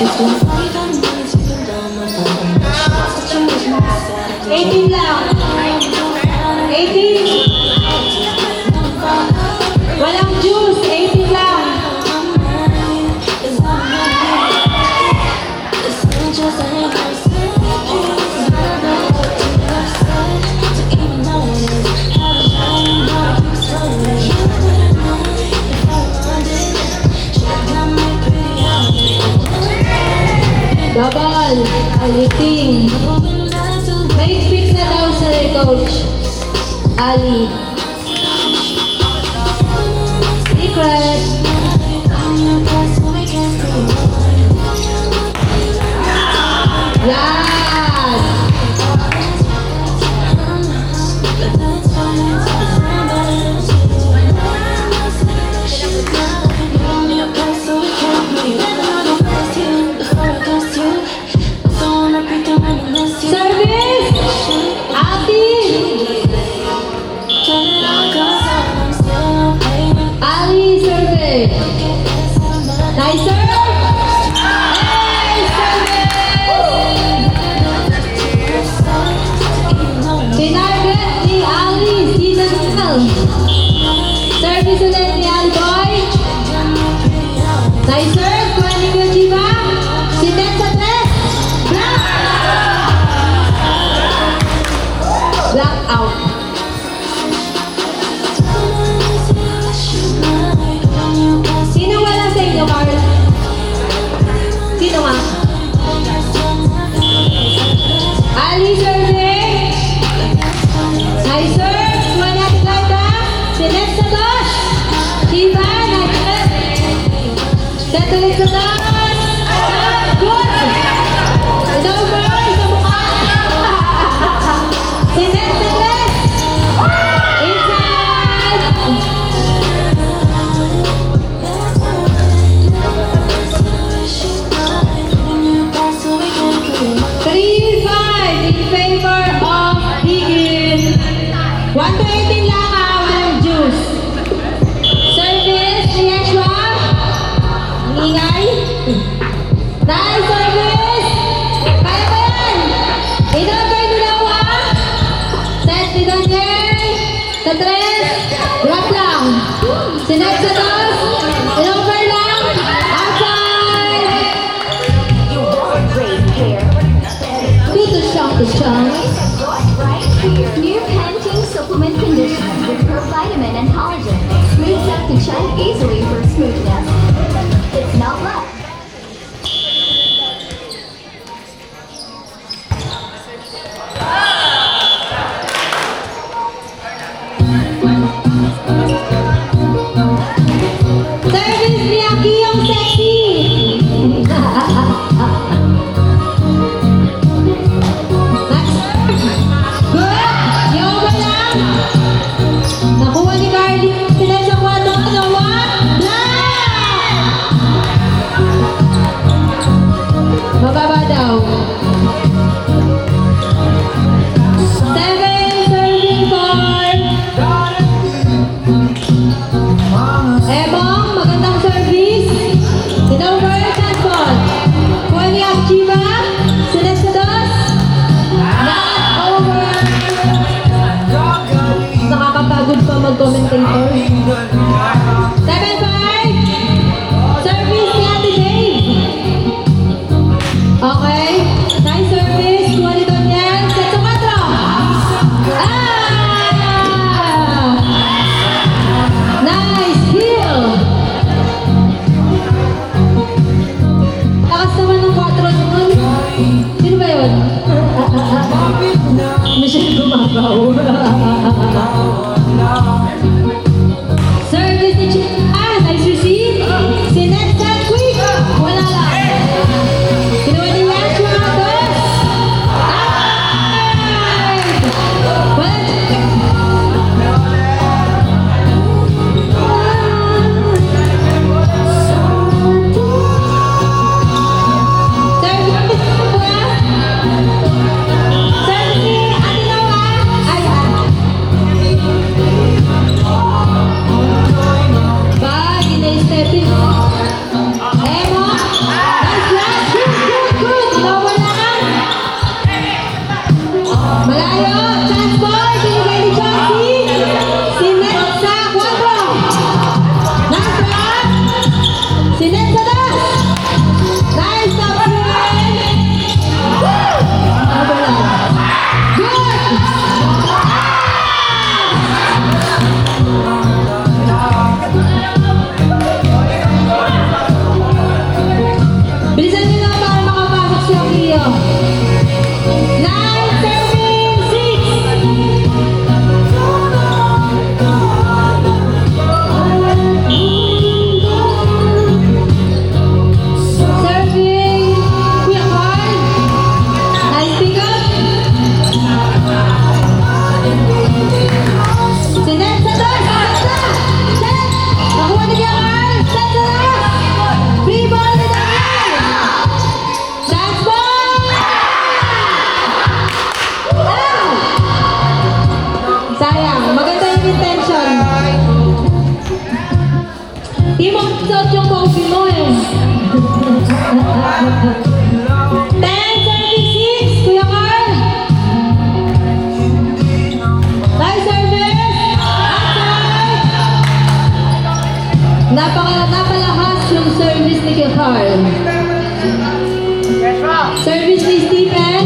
It's been 18 lang. 18. Walang juice. 18 lang. Babal. Aliting. May speak na daw sa coach. Ali. Secret. Yan. Service! Ati! Ali, service! Nice serve! Hey, service! Tinarget ni Ali, seasonal. Service ulit ni Ali Boy. Nice serve, kuha ni Kujiba. Si Ted sa tres. Block! Block out. Sino wala sa inyo, Carl? Sino nga? Ali serving. Nice serve. Kuha natin Laita. Si Ted sa dos. Diba? Nice serve. Ted ulit sa dos. Good! Ito over sa mukha. Si Ted sa tres. Inside! 3-5 in favor of Higin. 1 to 18 lang ha, walang juice. Service ni Yeshua. Ang ingay. Nice service. Kaya ba yan? Inabay nyo daw ha. Set ni Daniel. Sa tres. Drop lang. Sinet sa dos. Inabay lang. Outside. Good to shot. New Pantene Supplement Conditioner with Provitamin and Collagen smooths out the chin easily for smoothness. It's not luck. Service ni Aki yung sexy. Good. Yoga lang. Nakuha ni Carly. Sila sa kwarto. One. Black. Di mo suot yung coffee mo eh. 10:36, Kuya Carl. Nice service. Outside. Napalahas yung service ni Kuya Carl. Service ni Stephen.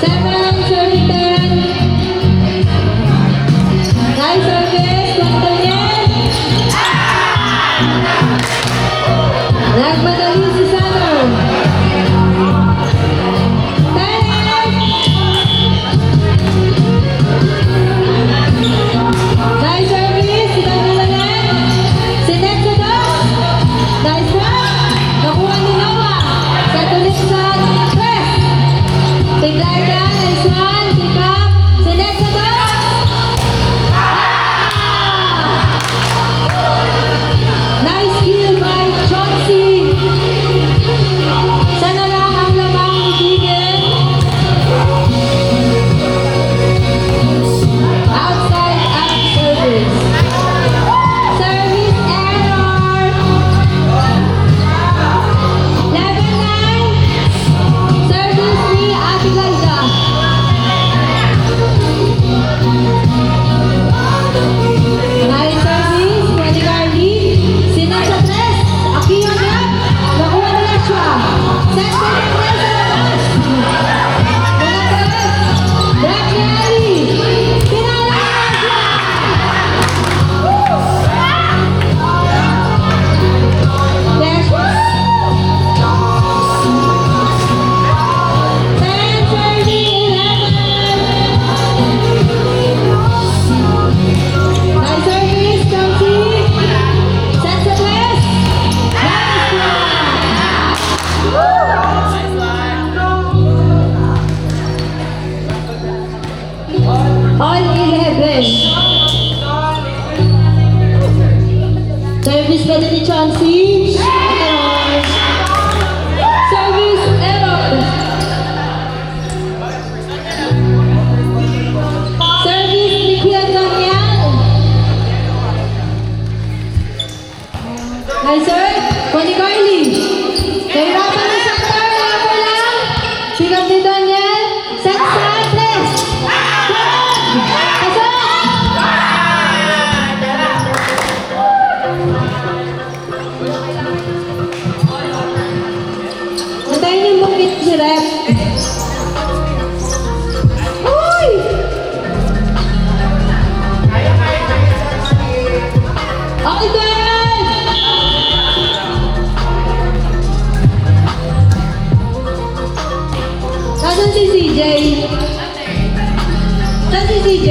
7, serving 10. Nice service, Antonien. Nagmadali si Saturn. 10. Nice service, si Tanulalan. Si Ned sa dos. Nice one. Nakuha ni Noah. Sa tulis sa press. Si Glarga, nice one. Si Cap. Si Ned sa dos. Nice kill by Chauncey. Sana lang ang lamang itigil. Outside out service. Service error. 11-9. Service ni Ate Glarga. Nice service, Pwede Carly. Sinat sa tres. Akiyo niya. Nakuha ni Yashua. Set sa tres sa labas. Mga tres. Drag ni Ali. Pinala ni Yashua. Yashua. 10-11. Nice service, Chelsea. Set sa tres. Nice one. All 11. Service pwede ni Chauncey. Error. Service error. Service ni Kuya Daniel. Nice sir. Pwede Carly. Nahirapan ni Saktar. Ako lang. Pick up ni Daniel. Set sa tres. Pasok. Antayin yung bukit si Rep. Uy! All 12! Nasaan si CJ? Nasaan si CJ?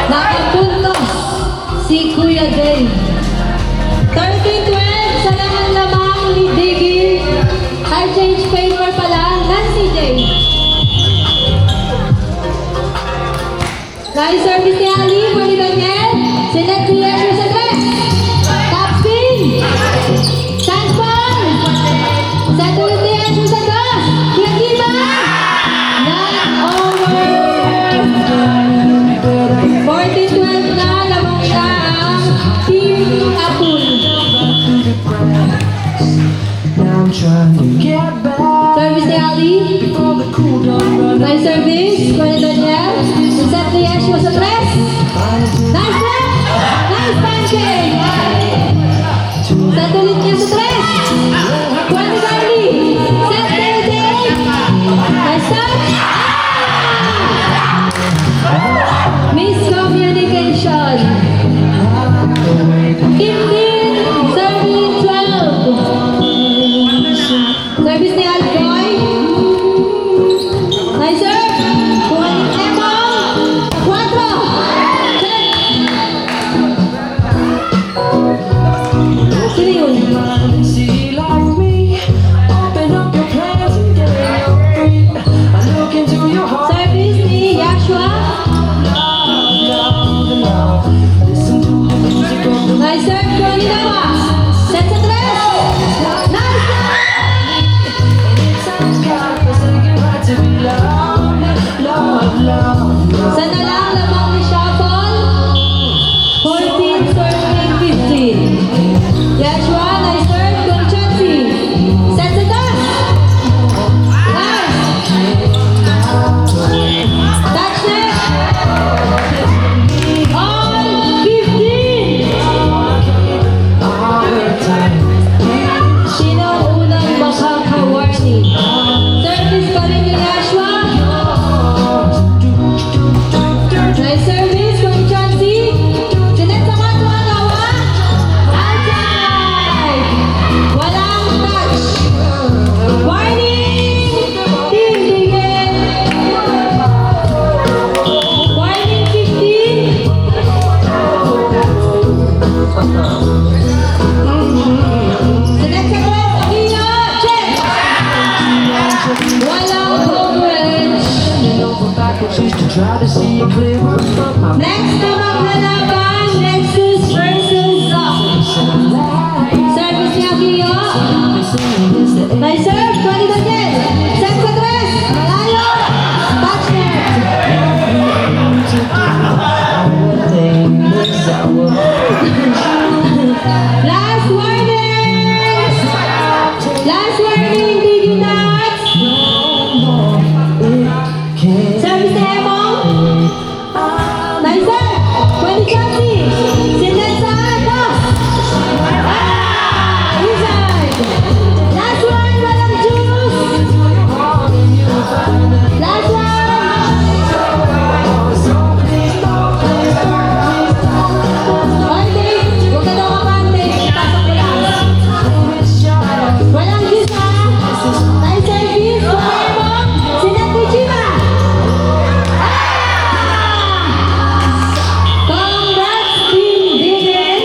Nakapuntos si Kuya Dave. 13-12 sa naman lamang ni Diggy. High change favor pala ng CJ. Nice service ni Ali. Pwede Daniel. Sinet si Yeshua sa tres. Top spin. Sandball. Sa tulit ni Yeshua sa dos. Kiyakiba. Not over. 14-12 na. Lamang siya ang Team Apple. Now I'm trying to get back Service ni Ali. before the cool done run Nice service. Pwede Daniel. Set ni Yeshua sa tres. Nice left. Nice pancake. Sa tulit niya sa tres. Pwede Carly. Set KJ. Nice touch. Miscommunication. 15. Serving 12. Service ni Alcoy. Nice serve. Kuha ni Emong. 4. Check. Sino yun? see like me. Open up your plans and get free. I look into your heart. Service ni Yashua. Listen to the music of the Nice serve. Kuha ni Noah. Set sa tres. Nice serve. Try to see it clear from my Next na maglalaban, Nexus versus Zoc. Service niya, Gio. Nice serve, 20 na din. Set sa tres, malayo. Touch net. Last warning! Last warning, Digi Nuts! Service ni Emong. Nice serve! 20 Chelsea! Sindan sa dos! Inside! Last one, walang juice! Last one! Pante! Huwag ka daw kapante! Pasok mo lang! Walang juice ha! Nice service! Kung Emong! Sindan ni Chima! Congrats, Team Digin!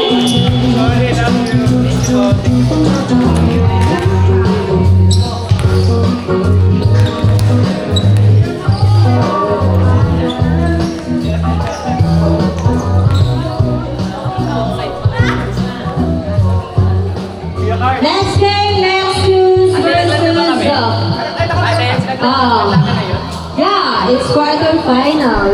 Next game, Nexus versus Zoc. Yeah, it's quarterfinal.